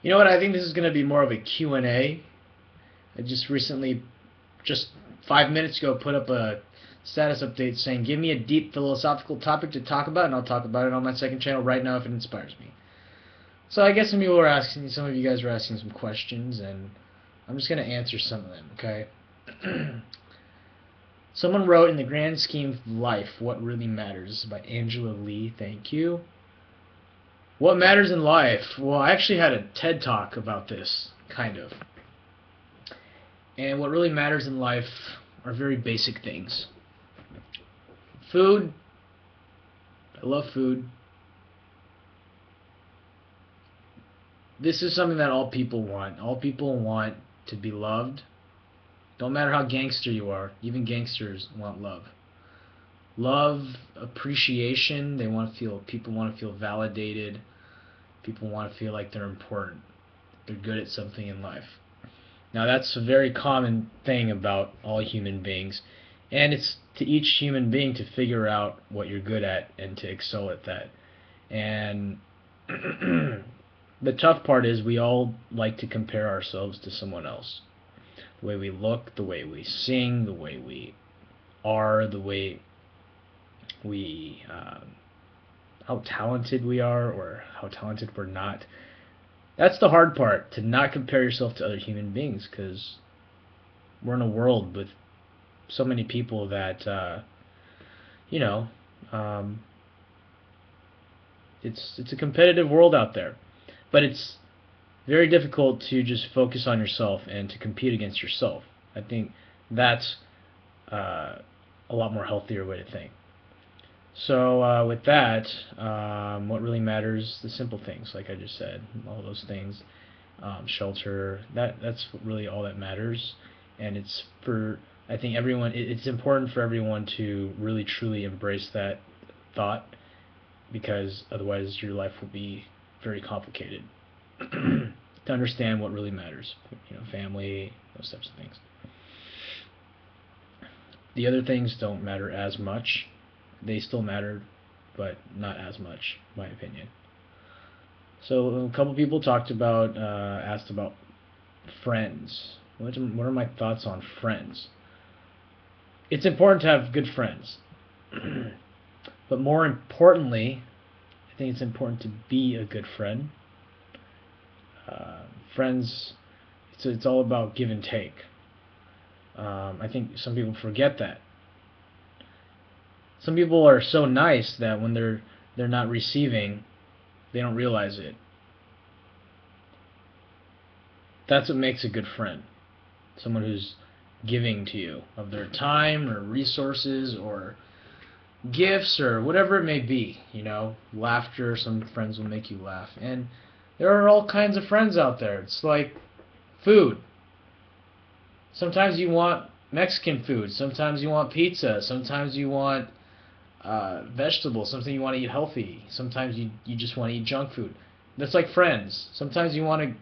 You know what? I think this is going to be more of a Q&A. I just recently, just 5 minutes ago, put up a status update saying, give me a deep philosophical topic to talk about, and I'll talk about it on my second channel right now if it inspires me. So I guess some of you guys were asking some questions, and I'm just going to answer some of them, okay? Someone wrote, in the grand scheme of life, what really matters? By Angela Lee, thank you. What matters in life? Well, I actually had a TED Talk about this, kind of. And what really matters in life are very basic things. Food. I love food. This is something that all people want. All people want to be loved. Don't matter how gangster you are. Even gangsters want love. Love, appreciation. People want to feel validated. People want to feel like they're important. They're good at something in life. Now that's a very common thing about all human beings, and it's to each human being to figure out what you're good at and to excel at that. And the tough part is we all like to compare ourselves to someone else. The way we look, the way we sing, the way we are, the way we how talented we are or how talented we're not. That's the hard part, to not compare yourself to other human beings, because we're in a world with so many people that you know it's a competitive world out there, but it's very difficult to just focus on yourself and to compete against yourself. I think that's a lot more healthier way to think. So with that, what really matters, the simple things, like I just said, all those things, shelter, that's really all that matters. And I think it's important for everyone to really truly embrace that thought, because otherwise your life will be very complicated. To understand what really matters, family, those types of things. The other things don't matter as much. They still matter, but not as much, in my opinion. So a couple people asked about friends. What are my thoughts on friends? It's important to have good friends, but more importantly, I think it's important to be a good friend. Friends, it's all about give and take. I think some people forget that. Some people are so nice that when they're not receiving, they don't realize it. That's what makes a good friend. Someone who's giving to you of their time or resources or gifts or whatever it may be. Laughter. Some friends will make you laugh. And there are all kinds of friends out there. It's like food. Sometimes you want Mexican food. Sometimes you want pizza. Sometimes you want vegetables, something you want to eat healthy. Sometimes you just want to eat junk food. That's like friends. Sometimes you want to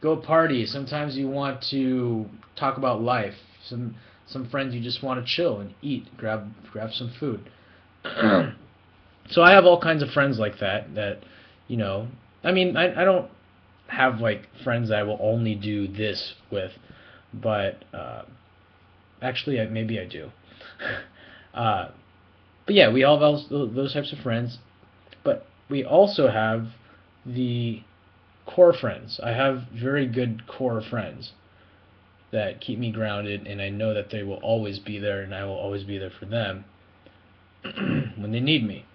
go party. Sometimes you want to talk about life. Some friends you just want to chill and eat, grab some food. So I have all kinds of friends like that I mean, I don't have like friends that I will only do this with, but actually maybe I do. But yeah, we all have those types of friends, but we also have the core friends. I have very good core friends that keep me grounded, and I know that they will always be there, and I will always be there for them when they need me.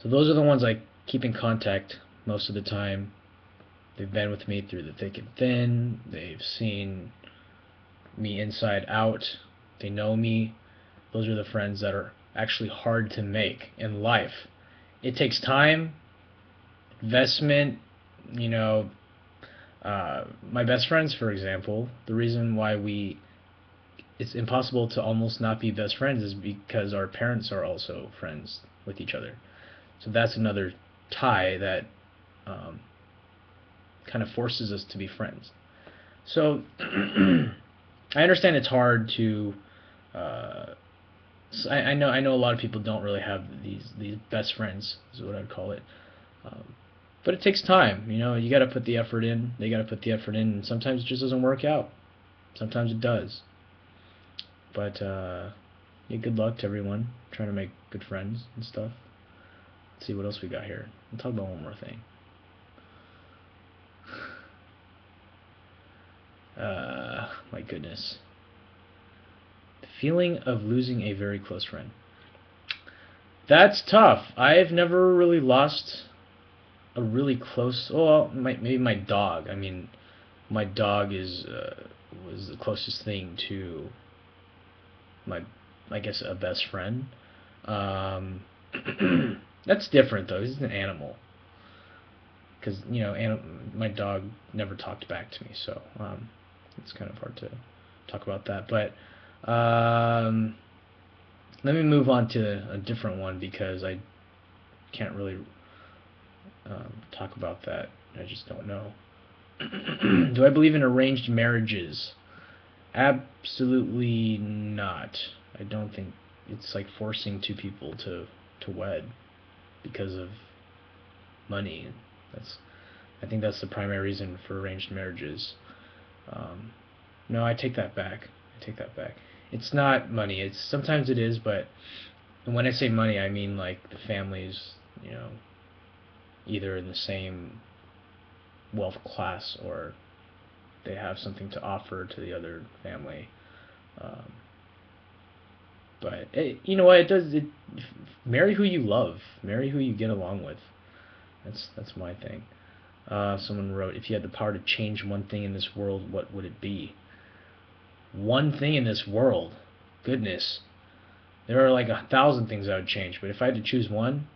So those are the ones I keep in contact most of the time. They've been with me through the thick and thin. They've seen me inside out. They know me. Those are the friends that are actually hard to make in life. It takes time, investment. My best friends, for example, the reason why it's impossible to almost not be best friends is because our parents are also friends with each other. So that's another tie that kind of forces us to be friends. So I understand it's hard to I know a lot of people don't really have these best friends, is what I'd call it. But it takes time, you know. You got to put the effort in. They got to put the effort in, and sometimes it just doesn't work out. Sometimes it does. But yeah, good luck to everyone trying to make good friends and stuff. Let's see what else we got here. We'll talk about one more thing. My goodness. The feeling of losing a very close friend. That's tough. I've never really lost a really close. Well, maybe my dog. I mean, my dog is was the closest thing to my, I guess, a best friend. Um, that's different though. He's an animal. Because my dog never talked back to me, so it's kind of hard to talk about that. But let me move on to a different one because I can't really talk about that. I just don't know. Do I believe in arranged marriages? Absolutely not. I don't think it's like forcing two people to wed because of money. That's I think that's the primary reason for arranged marriages. Um, no, I take that back. I take that back. It's not money. It's sometimes it is, but when I say money, I mean like the families, either in the same wealth class or they have something to offer to the other family. Um, but you know what? It does. Marry who you love. Marry who you get along with. That's my thing. Someone wrote, if you had the power to change one thing in this world, what would it be? One thing in this world? Goodness. There are like 1,000 things I would change, but if I had to choose one,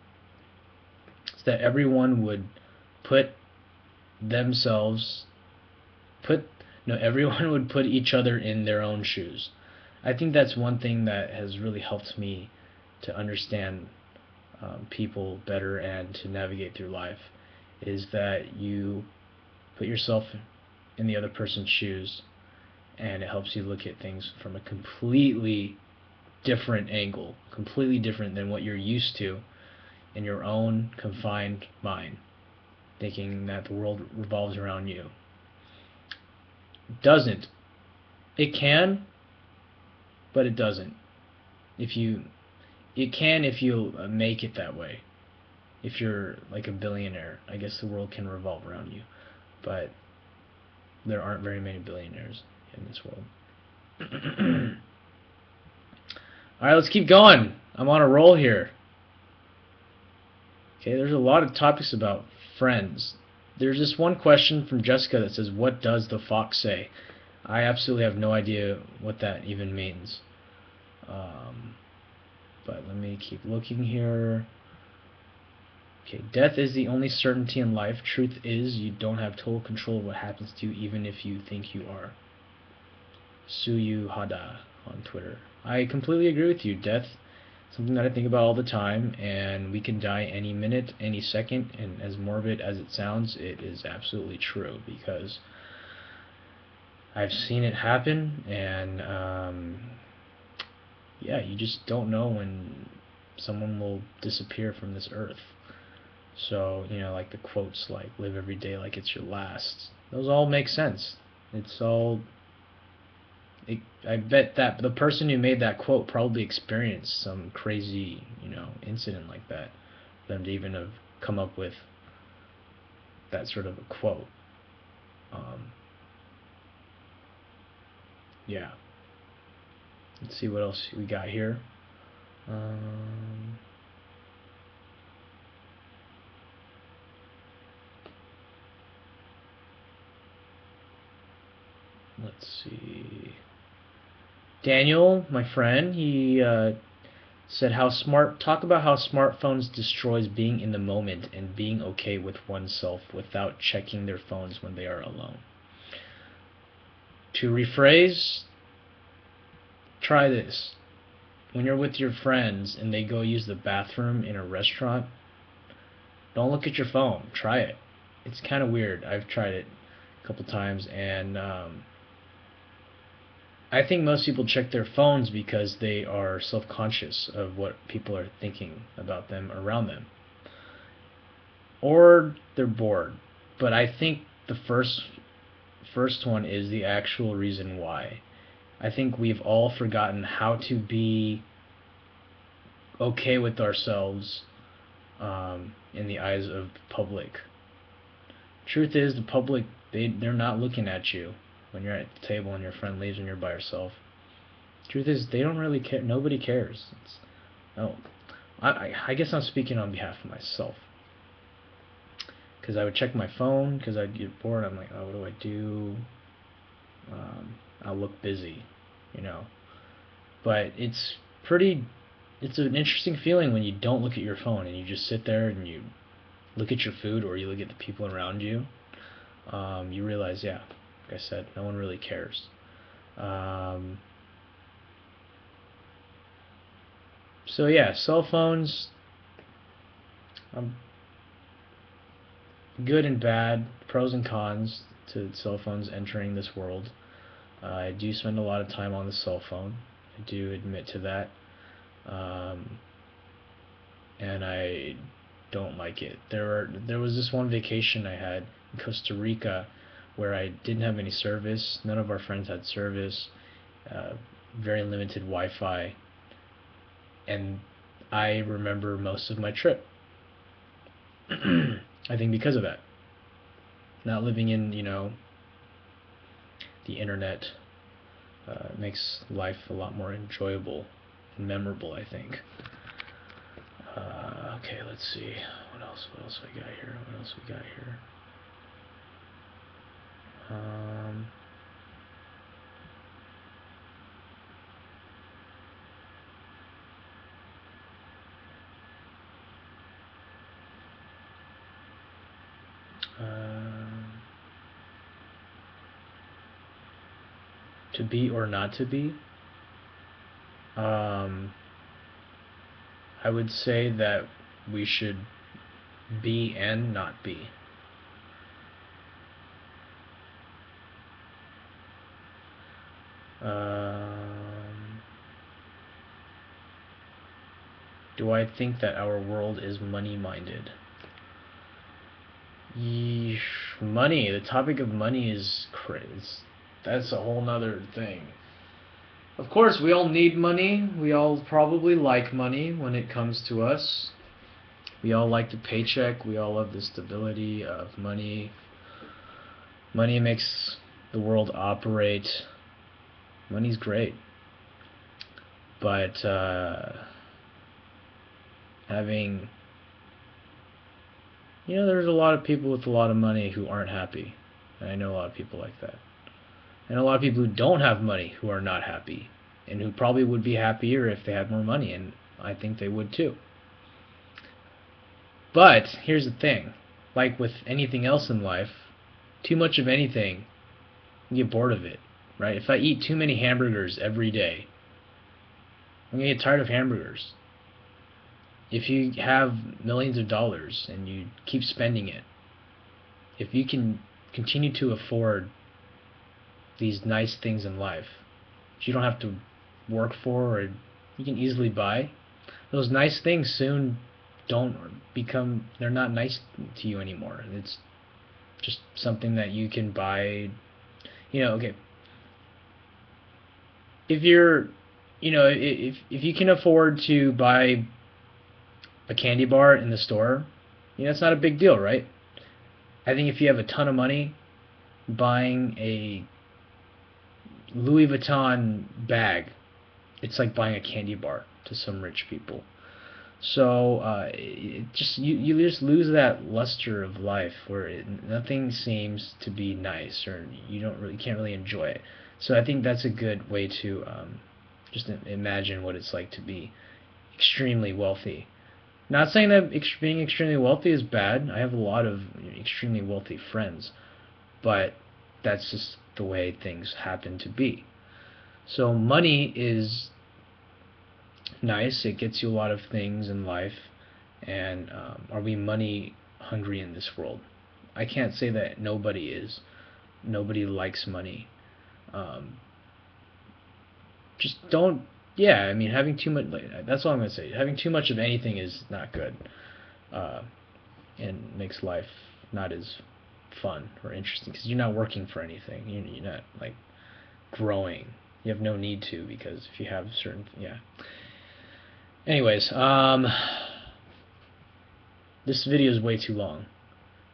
it's that everyone would put themselves, everyone would put each other in their own shoes. I think that's one thing that has really helped me to understand people better and to navigate through life, is that you put yourself in the other person's shoes, and it helps you look at things from a completely different angle, completely different than what you're used to in your own confined mind, thinking that the world revolves around you. It doesn't. It can, but it doesn't. It can if you make it that way. If you're like a billionaire, I guess the world can revolve around you. But there aren't very many billionaires in this world. Alright, let's keep going. I'm on a roll here. Okay, there's a lot of topics about friends. There's this one question from Jessica that says, what does the fox say? I absolutely have no idea what that even means. But let me keep looking here. Okay, death is the only certainty in life. Truth is, you don't have total control of what happens to you, even if you think you are. Suyu Hada on Twitter. I completely agree with you. Death is something that I think about all the time, and we can die any minute, any second, and as morbid as it sounds, it is absolutely true, because I've seen it happen, and yeah, you just don't know when someone will disappear from this earth. So, like the quotes like, live every day like it's your last. Those all make sense. I bet that the person who made that quote probably experienced some crazy, incident like that, for them to even have come up with that sort of a quote. Yeah. Let's see what else we got here. Let's see. Daniel, my friend, he said talk about how smartphones destroys being in the moment and being okay with oneself without checking their phones when they are alone. To rephrase, try this. When you're with your friends and they go use the bathroom in a restaurant, don't look at your phone. Try it. It's kind of weird. I've tried it a couple times, and I think most people check their phones because they are self-conscious of what people are thinking about them around them. or they're bored. But I think the first one is the actual reason why. I think we've all forgotten how to be okay with ourselves in the eyes of the public. Truth is, the public, they're not looking at you when you're at the table and your friend leaves and you're by yourself. Truth is, they don't really care. Nobody cares. No. I guess I'm speaking on behalf of myself. Because I would check my phone, because I'd get bored. I'm like, oh, what do I do? I'll look busy, you know. But it's an interesting feeling when you don't look at your phone and you just sit there and you look at your food or you look at the people around you. You realize, yeah, like I said, no one really cares. So yeah, cell phones, good and bad, pros and cons to cell phones entering this world. I do spend a lot of time on the cell phone. I do admit to that. And I don't like it. There was this one vacation I had in Costa Rica where I didn't have any service. None of our friends had service. Very limited Wi-Fi. And I remember most of my trip. I think because of that. Not living in, the internet makes life a lot more enjoyable and memorable, I think. Okay, let's see. What else we got here? To be or not to be? I would say that we should be and not be. Do I think that our world is money-minded? Yeesh, money. The topic of money is crazy. That's a whole nother thing. Of course, we all need money. We all probably like money when it comes to us. We all like the paycheck. We all love the stability of money. Money makes the world operate. Money's great. But having, there's a lot of people with a lot of money who aren't happy. And I know a lot of people like that. And a lot of people who don't have money who are not happy. And who probably would be happier if they had more money. And I think they would too. But here's the thing. Like with anything else in life, too much of anything, you get bored of it. Right? If I eat too many hamburgers every day, I'm going to get tired of hamburgers. If you have millions of dollars and you keep spending it, if you can continue to afford these nice things in life that you don't have to work for or you can easily buy, those nice things soon they're not nice to you anymore. It's just something that you can buy. Okay, if you're, if you can afford to buy a candy bar in the store, it's not a big deal, right? I think if you have a ton of money, buying a Louis Vuitton bag, it's like buying a candy bar to some rich people. So you just lose that luster of life where nothing seems to be nice, or you can't really enjoy it. So I think that's a good way to just imagine what it's like to be extremely wealthy. Not saying that being extremely wealthy is bad. I have a lot of extremely wealthy friends, but that's just the way things happen to be. So money is nice. It gets you a lot of things in life. And are we money hungry in this world? I can't say that nobody is. Nobody likes money. Just don't. Yeah, I mean, having too much. That's all I'm gonna say. Having too much of anything is not good. and makes life not as fun or interesting because you're not working for anything. You're not like growing. You have no need to, because if you have certain, yeah. Anyways, this video is way too long.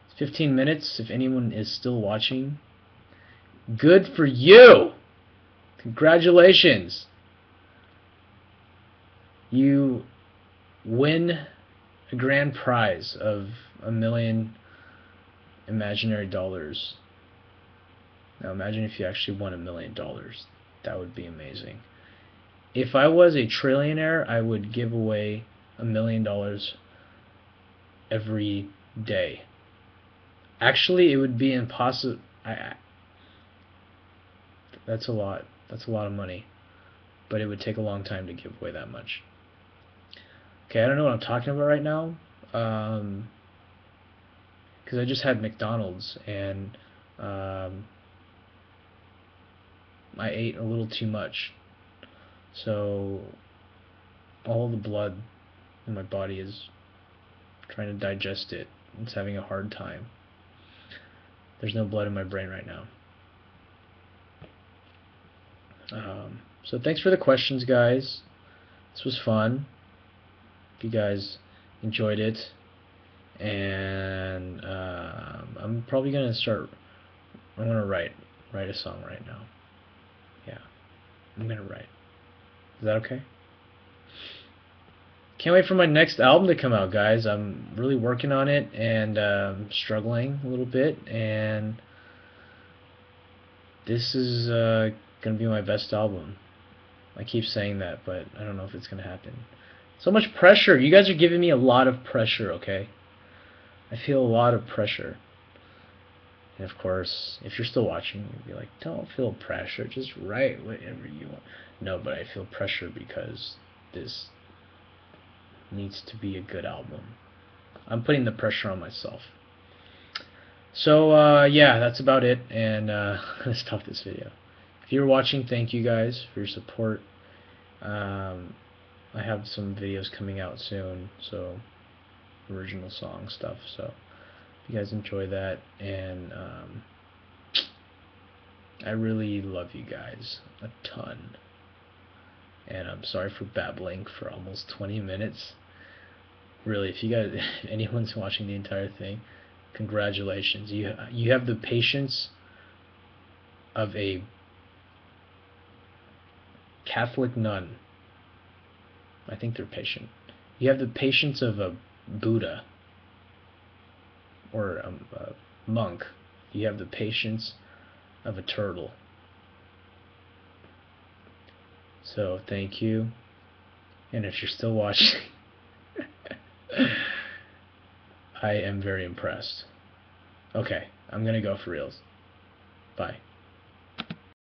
It's 15 minutes. If anyone is still watching, good for you. Congratulations. You win a grand prize of $1 million imaginary dollars. Now imagine if you actually won $1 million. That would be amazing. If I was a trillionaire, I would give away $1 million every day. Actually, it would be impossible. That's a lot. That's a lot of money. But it would take a long time to give away that much. Okay, I don't know what I'm talking about right now. Because I just had McDonald's and I ate a little too much. So all the blood in my body is trying to digest it. It's having a hard time. There's no blood in my brain right now. So thanks for the questions, guys. This was fun. If you guys enjoyed it. And I'm probably going to start, I'm going to write a song right now. Yeah, I'm going to write. Is that okay? Can't wait for my next album to come out, guys. I'm really working on it and struggling a little bit, and this is going to be my best album. I keep saying that, but I don't know if it's going to happen. So much pressure. You guys are giving me a lot of pressure, okay? I feel a lot of pressure. And of course, if you're still watching, you'll be like, don't feel pressure, just write whatever you want. No, but I feel pressure because this needs to be a good album. I'm putting the pressure on myself. So, yeah, that's about it, and I'm going to stop this video. If you're watching, thank you guys for your support. I have some videos coming out soon, so original song stuff, so if you guys enjoy that, and I really love you guys a ton, and I'm sorry for babbling for almost 20 minutes. Really, if you guys, if anyone's watching the entire thing, congratulations. You have the patience of a Catholic nun. I think they're patient. You have the patience of a Buddha or a monk. You have the patience of a turtle. So thank you. And if you're still watching, I am very impressed. Okay, I'm gonna go for reals. Bye.